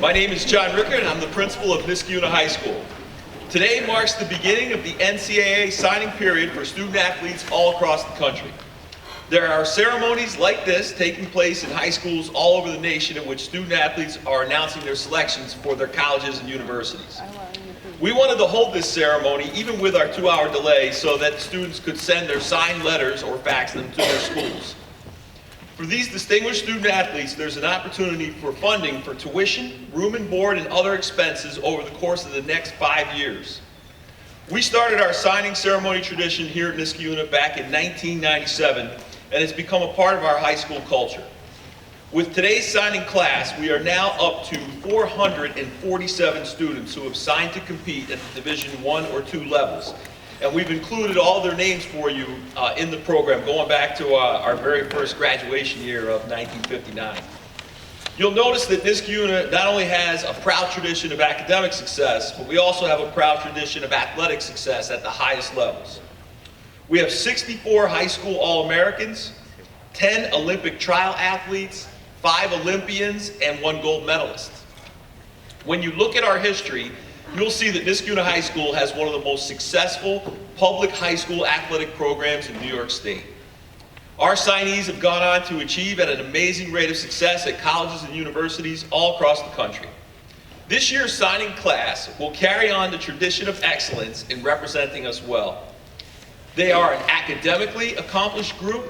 My name is John Ricker and I'm the principal of Niskayuna High School. Today marks the beginning of the NCAA signing period for student athletes all across the country. There are ceremonies like this taking place in high schools all over the nation in which student athletes are announcing their selections for their colleges and universities. We wanted to hold this ceremony even with our 2-hour delay so that students could send their signed letters or fax them to their schools. For these distinguished student athletes, there's an opportunity for funding for tuition, room and board, and other expenses over the course of the next 5 years. We started our signing ceremony tradition here at Niskayuna back in 1997, and it's become a part of our high school culture. With today's signing class, we are now up to 447 students who have signed to compete at the Division I or II levels. And we've included all their names for you in the program, going back to our very first graduation year of 1959. You'll notice that Niskayuna not only has a proud tradition of academic success, but we also have a proud tradition of athletic success at the highest levels. We have 64 high school All-Americans, 10 Olympic trial athletes, 5 Olympians, and 1 gold medalist. When you look at our history, you'll see that Niskayuna High School has one of the most successful public high school athletic programs in New York State. Our signees have gone on to achieve at an amazing rate of success at colleges and universities all across the country. This year's signing class will carry on the tradition of excellence in representing us well. They are an academically accomplished group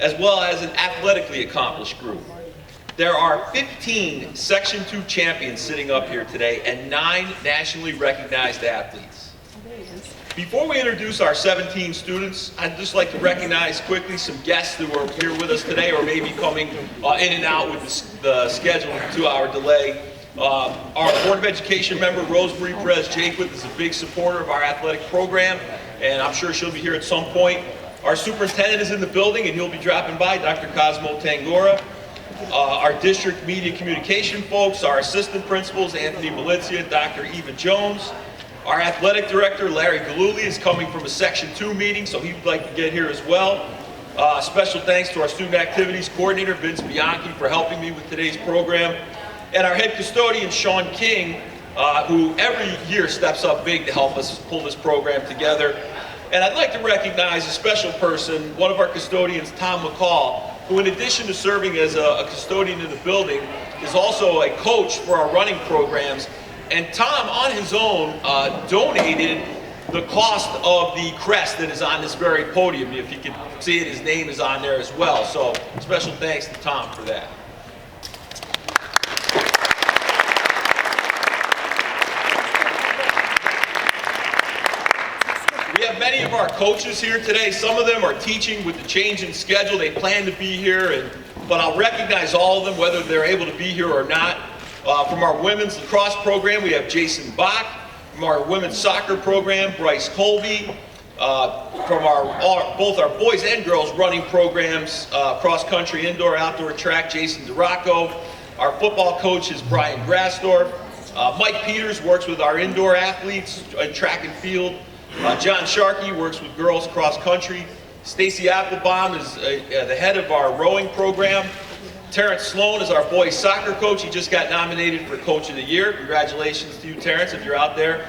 as well as an athletically accomplished group. There are 15 Section 2 champions sitting up here today and 9 nationally recognized athletes. Before we introduce our 17 students, I'd just like to recognize quickly some guests who are here with us today or maybe coming in and out with the scheduled 2-hour delay. Our Board of Education member, Rosemary Perez-Jaquith, is a big supporter of our athletic program, and I'm sure she'll be here at some point. Our superintendent is in the building, and he'll be dropping by, Dr. Cosmo Tangora. Our district media communication folks, our assistant principals, Anthony Malizia and Dr. Eva Jones. Our athletic director, Larry Galuli, is coming from a Section 2 meeting, so he'd like to get here as well. Special thanks to our student activities coordinator, Vince Bianchi, for helping me with today's program. And our head custodian, Sean King, who every year steps up big to help us pull this program together. And I'd like to recognize a special person, one of our custodians, Tom McCall, who in addition to serving as a custodian in the building, is also a coach for our running programs. And Tom, on his own, donated the cost of the crest that is on this very podium. If you can see it, his name is on there as well. So special thanks to Tom for that. We have many of our coaches here today. Some of them are teaching with the change in schedule. They plan to be here, but I'll recognize all of them, whether they're able to be here or not. From our women's lacrosse program, we have Jason Bach. From our women's soccer program, Bryce Colby. From both our boys and girls running programs, cross-country, indoor, outdoor track, Jason DeRocco. Our football coach is Brian Grasdorf. Mike Peters works with our indoor athletes in track and field. John Sharkey works with girls cross country. Stacy Applebaum is the head of our rowing program. Terrence Sloan is our boys soccer coach. He just got nominated for Coach of the Year. Congratulations to you, Terrence, if you're out there.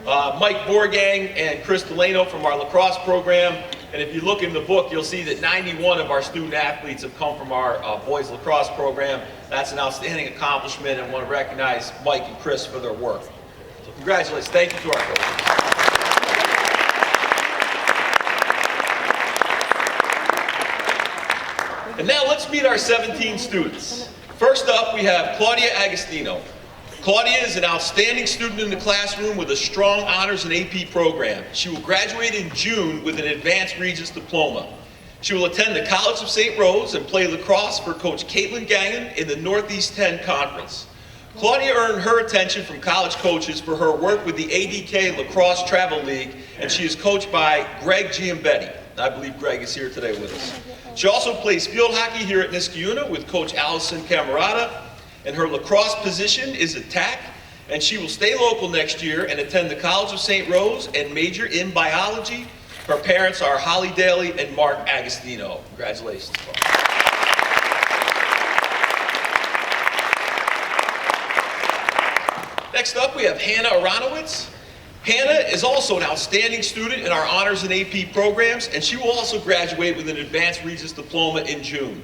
Mike Borgang and Chris Delano from our lacrosse program. And if you look in the book, you'll see that 91 of our student athletes have come from our boys lacrosse program. That's an outstanding accomplishment, and I want to recognize Mike and Chris for their work. So congratulations. Thank you to our coaches. And now let's meet our 17 students. First up, we have Claudia Agostino. Claudia is an outstanding student in the classroom with a strong honors and AP program. She will graduate in June with an advanced Regents diploma. She will attend the College of St. Rose and play lacrosse for Coach Caitlin Gannon in the Northeast 10 Conference. Claudia earned her attention from college coaches for her work with the ADK Lacrosse Travel League, and she is coached by Greg Giambetti. I believe Greg is here today with us. She also plays field hockey here at Niskayuna with Coach Allison Camerata, and her lacrosse position is attack, and she will stay local next year and attend the College of St. Rose and major in biology. Her parents are Holly Daly and Mark Agostino. Congratulations. Next up, we have Hannah Aronowitz. Hannah is also an outstanding student in our honors and AP programs, and she will also graduate with an advanced Regents diploma in June.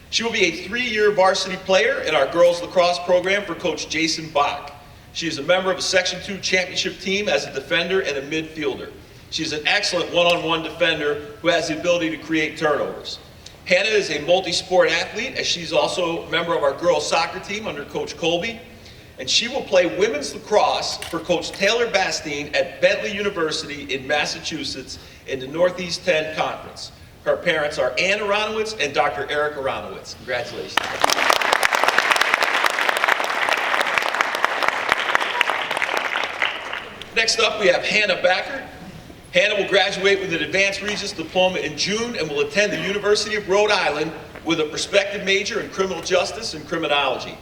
She will be a 3-year varsity player in our girls lacrosse program for Coach Jason Bach. She is a member of a Section 2 championship team as a defender and a midfielder. She is an excellent one-on-one defender who has the ability to create turnovers. Hannah is a multi-sport athlete, as she's also a member of our girls soccer team under Coach Colby. And she will play women's lacrosse for Coach Taylor Bastine at Bentley University in Massachusetts in the Northeast 10 Conference. Her parents are Ann Aronowitz and Dr. Eric Aronowitz. Congratulations. Next up, we have Hannah Backer. Hannah will graduate with an advanced Regents diploma in June and will attend the University of Rhode Island with a prospective major in criminal justice and criminology.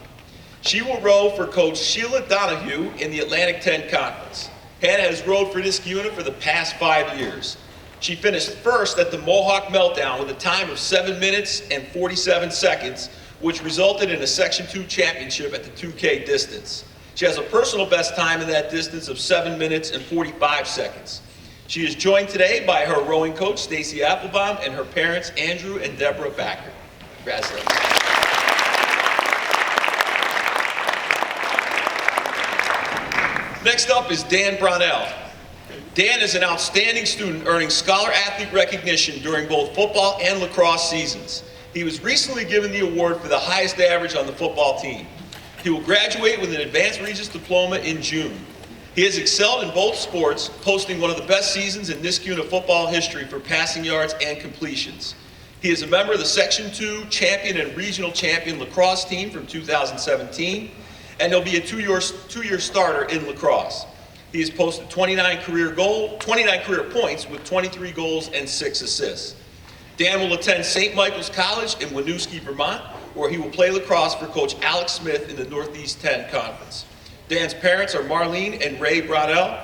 She will row for Coach Sheila Donahue in the Atlantic 10 Conference. Hannah has rowed for Niskayuna for the past 5 years. She finished first at the Mohawk Meltdown with a time of 7 minutes and 47 seconds, which resulted in a Section 2 championship at the 2K distance. She has a personal best time in that distance of 7 minutes and 45 seconds. She is joined today by her rowing coach, Stacy Applebaum, and her parents, Andrew and Deborah Backer. Congratulations. Next up is Dan Brownell. Dan is an outstanding student earning Scholar Athlete recognition during both football and lacrosse seasons. He was recently given the award for the highest average on the football team. He will graduate with an advanced Regents diploma in June. He has excelled in both sports, posting one of the best seasons in Niskayuna football history for passing yards and completions. He is a member of the Section 2 champion and regional champion lacrosse team from 2017. And he'll be a two-year starter in lacrosse. He has posted 29 career points with 23 goals and 6 assists. Dan will attend St. Michael's College in Winooski, Vermont, where he will play lacrosse for Coach Alex Smith in the Northeast 10 Conference. Dan's parents are Marlene and Ray Brownell.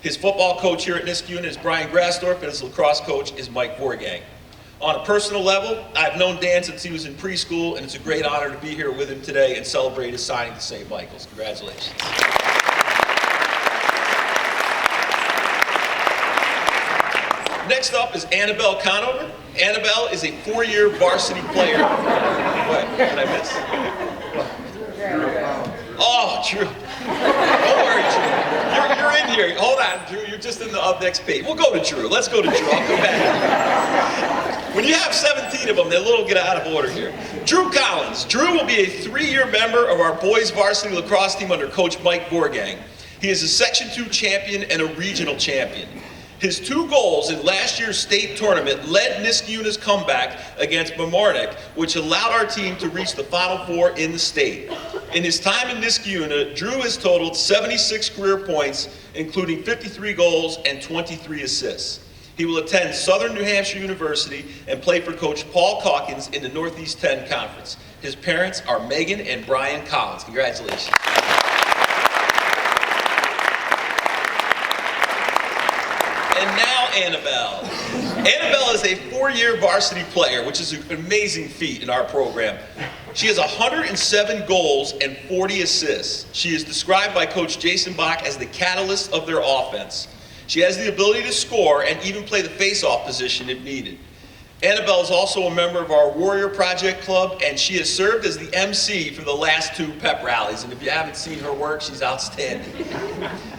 His football coach here at Niskayuna is Brian Grassdorf, and his lacrosse coach is Mike Vorgang. On a personal level, I've known Dan since he was in preschool, and it's a great honor to be here with him today and celebrate his signing to St. Michael's. Congratulations. Next up is Annabelle Conover. Annabelle is a 4-year varsity player. What? Did I miss? Oh, Drew. Don't worry, Drew. You're in here. Hold on, Drew. You're just in the up next page. We'll go to Drew. Let's go to Drew. I'll come back. When you have 17 of them, they're a little get out of order here. Drew Collins. Drew will be a 3-year member of our boys varsity lacrosse team under Coach Mike Vorgang. He is a Section 2 champion and a regional champion. His 2 goals in last year's state tournament led Niskayuna's comeback against Mamaroneck, which allowed our team to reach the Final Four in the state. In his time in Niskayuna, Drew has totaled 76 career points, including 53 goals and 23 assists. He will attend Southern New Hampshire University and play for Coach Paul Calkins in the Northeast 10 Conference. His parents are Megan and Brian Collins. Congratulations. And now Annabelle. Annabelle is a 4-year varsity player, which is an amazing feat in our program. She has 107 goals and 40 assists. She is described by Coach Jason Bach as the catalyst of their offense. She has the ability to score and even play the face-off position if needed. Annabelle is also a member of our Warrior Project Club, and she has served as the MC for the last 2 pep rallies. And if you haven't seen her work, she's outstanding.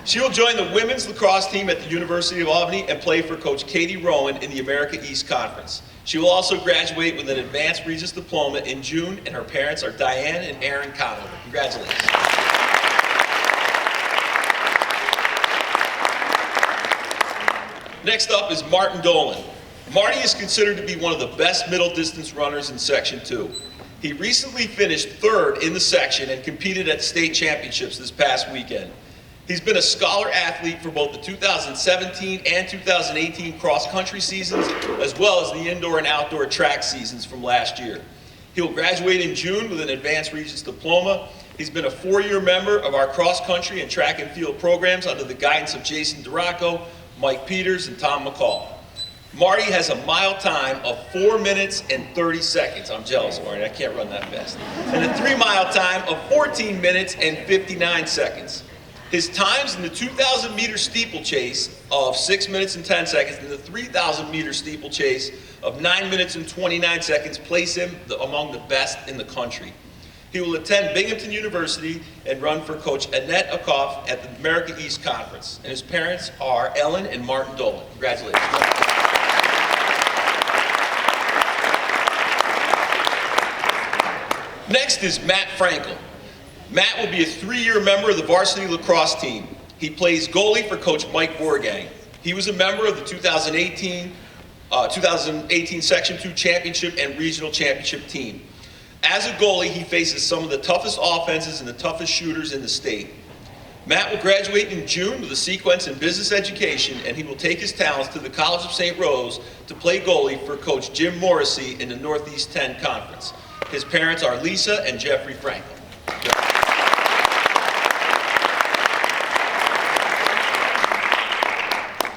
She will join the women's lacrosse team at the University of Albany and play for Coach Katie Rowan in the America East Conference. She will also graduate with an advanced Regents diploma in June, and her parents are Diane and Aaron Conover. Congratulations. Next up is Martin Dolan. Marty is considered to be one of the best middle distance runners in Section 2. He recently finished 3rd in the section and competed at state championships this past weekend. He's been a scholar athlete for both the 2017 and 2018 cross-country seasons, as well as the indoor and outdoor track seasons from last year. He'll graduate in June with an advanced Regents diploma. He's been a 4-year member of our cross-country and track and field programs under the guidance of Jason Duraco, Mike Peters, and Tom McCall. Marty has a mile time of 4 minutes and 30 seconds. I'm jealous, Marty. I can't run that fast. And a 3-mile time of 14 minutes and 59 seconds. His times in the 2,000 meter steeplechase of 6 minutes and 10 seconds and the 3,000 meter steeplechase of 9 minutes and 29 seconds place him among the best in the country. He will attend Binghamton University and run for Coach Annette Akoff at the America East Conference. And his parents are Ellen and Martin Dolan. Congratulations. Next is Matt Frankel. Matt will be a 3-year member of the varsity lacrosse team. He plays goalie for Coach Mike Borgang. He was a member of the 2018 Section 2 Championship and Regional Championship team. As a goalie, he faces some of the toughest offenses and the toughest shooters in the state. Matt will graduate in June with a sequence in business education, and he will take his talents to the College of St. Rose to play goalie for Coach Jim Morrissey in the Northeast 10 Conference. His parents are Lisa and Jeffrey Frankel.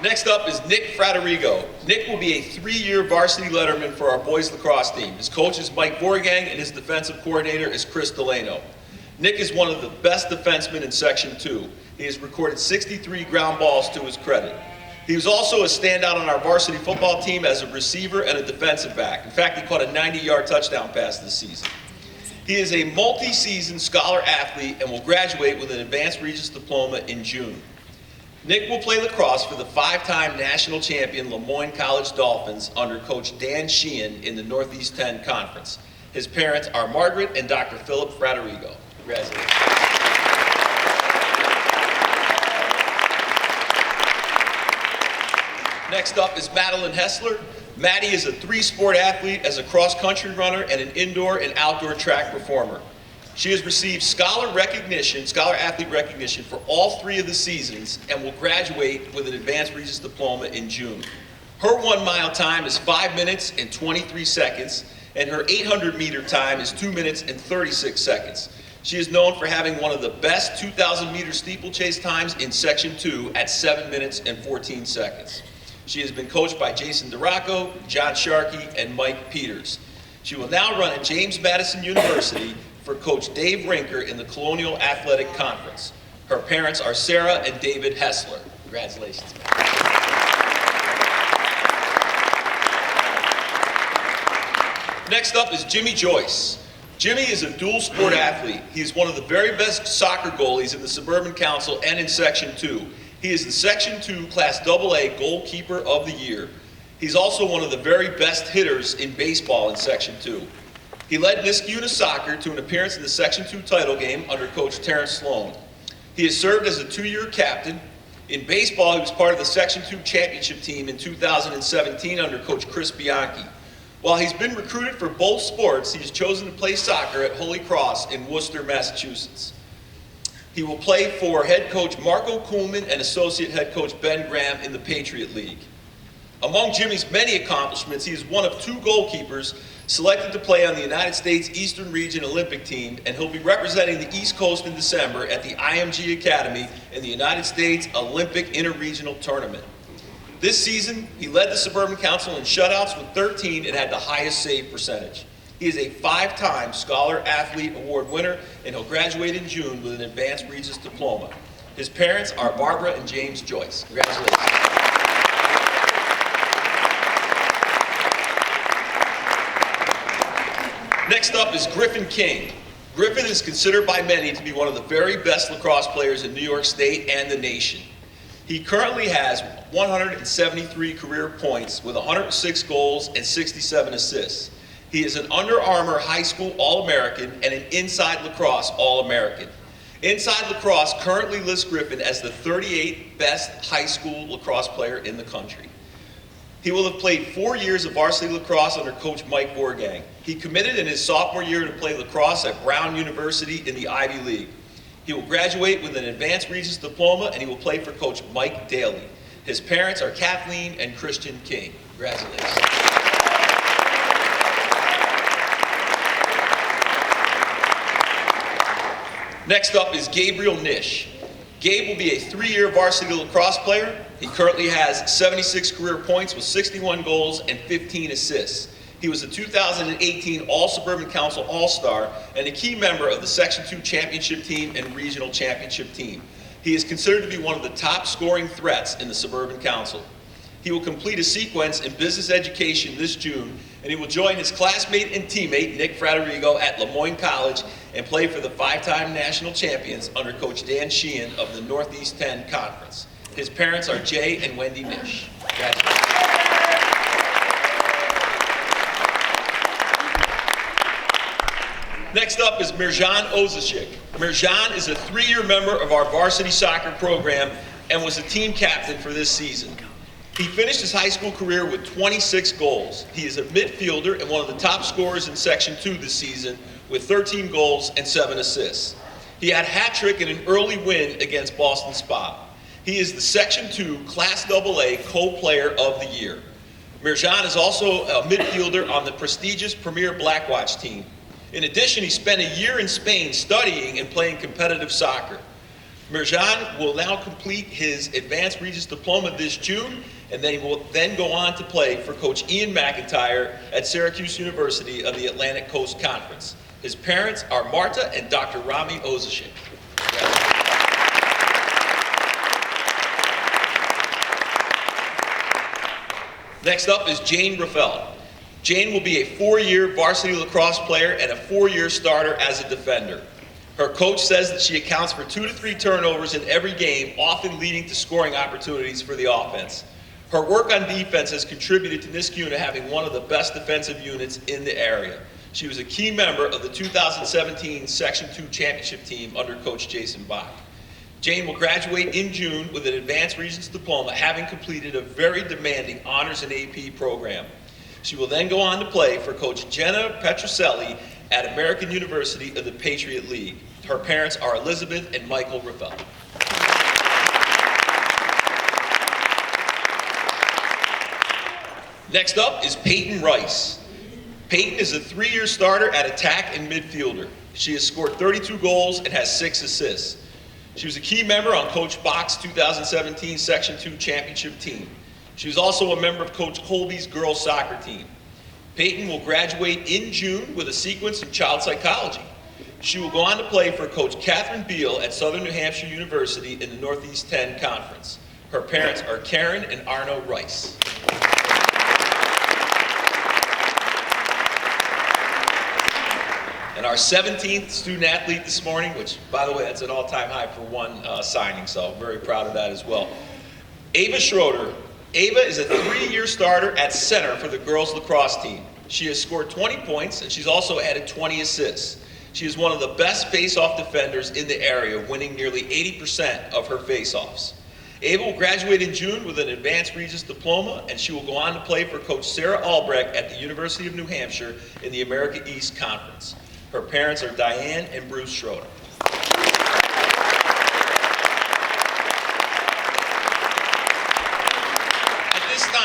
Next up is Nick Fratarigo. Nick will be a 3-year varsity letterman for our boys lacrosse team. His coach is Mike Borgang and his defensive coordinator is Chris Delano. Nick is one of the best defensemen in Section 2. He has recorded 63 ground balls to his credit. He was also a standout on our varsity football team as a receiver and a defensive back. In fact, he caught a 90-yard touchdown pass this season. He is a multi-season scholar athlete and will graduate with an advanced Regents diploma in June. Nick will play lacrosse for the 5-time national champion Lemoyne College Dolphins under Coach Dan Sheehan in the Northeast 10 Conference. His parents are Margaret and Dr. Philip Fratarigo. Congratulations. Next up is Madeline Hessler. Maddie is a 3-sport athlete as a cross-country runner and an indoor and outdoor track performer. She has received scholar athlete recognition for all 3 of the seasons and will graduate with an advanced Regents diploma in June. Her 1-mile time is 5 minutes and 23 seconds, and her 800-meter time is 2 minutes and 36 seconds. She is known for having one of the best 2,000-meter steeplechase times in Section 2 at 7 minutes and 14 seconds. She has been coached by Jason DeRocco, John Sharkey, and Mike Peters. She will now run at James Madison University for Coach Dave Rinker in the Colonial Athletic Conference. Her parents are Sarah and David Hessler. Congratulations. Next up is Jimmy Joyce. Jimmy is a dual sport athlete. He is one of the very best soccer goalies in the Suburban Council and in Section 2. He is the Section 2 Class AA Goalkeeper of the Year. He's also one of the very best hitters in baseball in Section 2. He led Niskayuna soccer to an appearance in the Section 2 title game under Coach Terrence Sloan. He has served as a 2-year captain. In baseball, he was part of the Section 2 championship team in 2017 under Coach Chris Bianchi. While he's been recruited for both sports, he has chosen to play soccer at Holy Cross in Worcester, Massachusetts. He will play for head coach Marco Kuhlman and associate head coach Ben Graham in the Patriot League. Among Jimmy's many accomplishments, he is one of 2 goalkeepers selected to play on the United States Eastern Region Olympic team, and he'll be representing the East Coast in December at the IMG Academy in the United States Olympic Interregional Tournament. This season, he led the Suburban Council in shutouts with 13 and had the highest save percentage. He is a 5-time Scholar Athlete Award winner, and he'll graduate in June with an advanced Regents diploma. His parents are Barbara and James Joyce. Congratulations. Next up is Griffin King. Griffin is considered by many to be one of the very best lacrosse players in New York State and the nation. He currently has 173 career points with 106 goals and 67 assists. He is an Under Armour High School All-American and an Inside Lacrosse All-American. Inside Lacrosse currently lists Griffin as the 38th best high school lacrosse player in the country. He will have played 4 years of varsity lacrosse under Coach Mike Borgang. He committed in his sophomore year to play lacrosse at Brown University in the Ivy League. He will graduate with an advanced Regents diploma, and he will play for Coach Mike Daly. His parents are Kathleen and Christian King. Congratulations. Next up is Gabriel Nish. Gabe will be a 3-year varsity lacrosse player. He currently has 76 career points with 61 goals and 15 assists. He was a 2018 All-Suburban Council All-Star and a key member of the Section 2 championship team and regional championship team. He is considered to be one of the top scoring threats in the Suburban Council. He will complete a sequence in business education this June, and he will join his classmate and teammate, Nick Fraderigo, at Lemoyne College and play for the 5-time national champions under Coach Dan Sheehan of the Northeast 10 Conference. His parents are Jay and Wendy Nish. Congratulations. Next up is Mirjan Ozashik. Mirjan is a 3-year member of our varsity soccer program and was a team captain for this season. He finished his high school career with 26 goals. He is a midfielder and one of the top scorers in Section 2 this season with 13 goals and 7 assists. He had a hat trick in an early win against Boston Spa. He is the Section 2 Class AA Co-Player of the Year. Mirjan is also a midfielder on the prestigious Premier Blackwatch team. In addition, he spent a year in Spain studying and playing competitive soccer. Mirjan will now complete his Advanced Regents Diploma this June, and then he will then go on to play for Coach Ian McIntyre at Syracuse University of the Atlantic Coast Conference. His parents are Marta and Dr. Rami Ozashik. Next up is Jane Raffel. Jane will be a 4-year varsity lacrosse player and a 4-year starter as a defender. Her coach says that she accounts for 2 to 3 turnovers in every game, often leading to scoring opportunities for the offense. Her work on defense has contributed to Niskayuna having one of the best defensive units in the area. She was a key member of the 2017 Section 2 championship team under Coach Jason Bach. Jane will graduate in June with an Advanced Regents Diploma, having completed a very demanding honors and AP program. She will then go on to play for Coach Jenna Petrucelli at American University of the Patriot League. Her parents are Elizabeth and Michael Raffel. Next up is Peyton Rice. Peyton is a 3-year starter at attack and midfielder. She has scored 32 goals and has 6 assists. She was a key member on Coach Bach's 2017 Section 2 championship team. She was also a member of Coach Colby's girls soccer team. Peyton will graduate in June with a sequence in child psychology. She will go on to play for Coach Catherine Beal at Southern New Hampshire University in the Northeast 10 Conference. Her parents are Karen and Arno Rice. And our 17th student athlete this morning, which, by the way, that's an all-time high for one signing, so I'm very proud of that as well. Ava Schroeder. Ava is a 3-year starter at center for the girls lacrosse team. She has scored 20 points, and she's also added 20 assists. She is one of the best face-off defenders in the area, winning nearly 80% of her face-offs. Ava will graduate in June with an Advanced Regents Diploma, and she will go on to play for Coach Sarah Albrecht at the University of New Hampshire in the America East Conference. Her parents are Diane and Bruce Schroeder.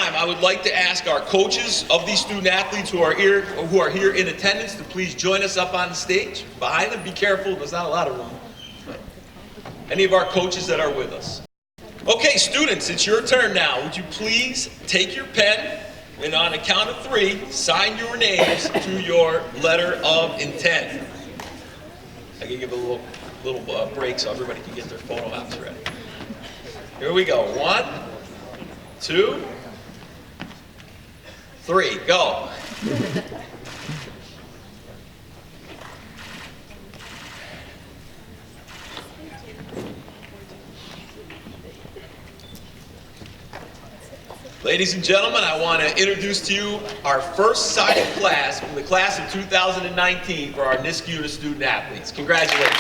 I would like to ask our coaches of these student athletes who are here in attendance to please join us up on the stage. Behind them, be careful, there's not a lot of room. Any of our coaches that are with us. Okay, students, it's your turn now. Would you please take your pen and on a count of 3, sign your names to your letter of intent. I can give a little break so everybody can get their photo ops ready. Here we go. 1, 2, 3, go. Ladies and gentlemen, I want to introduce to you our first signing class from the class of 2019 for our Niskayuna student athletes. Congratulations.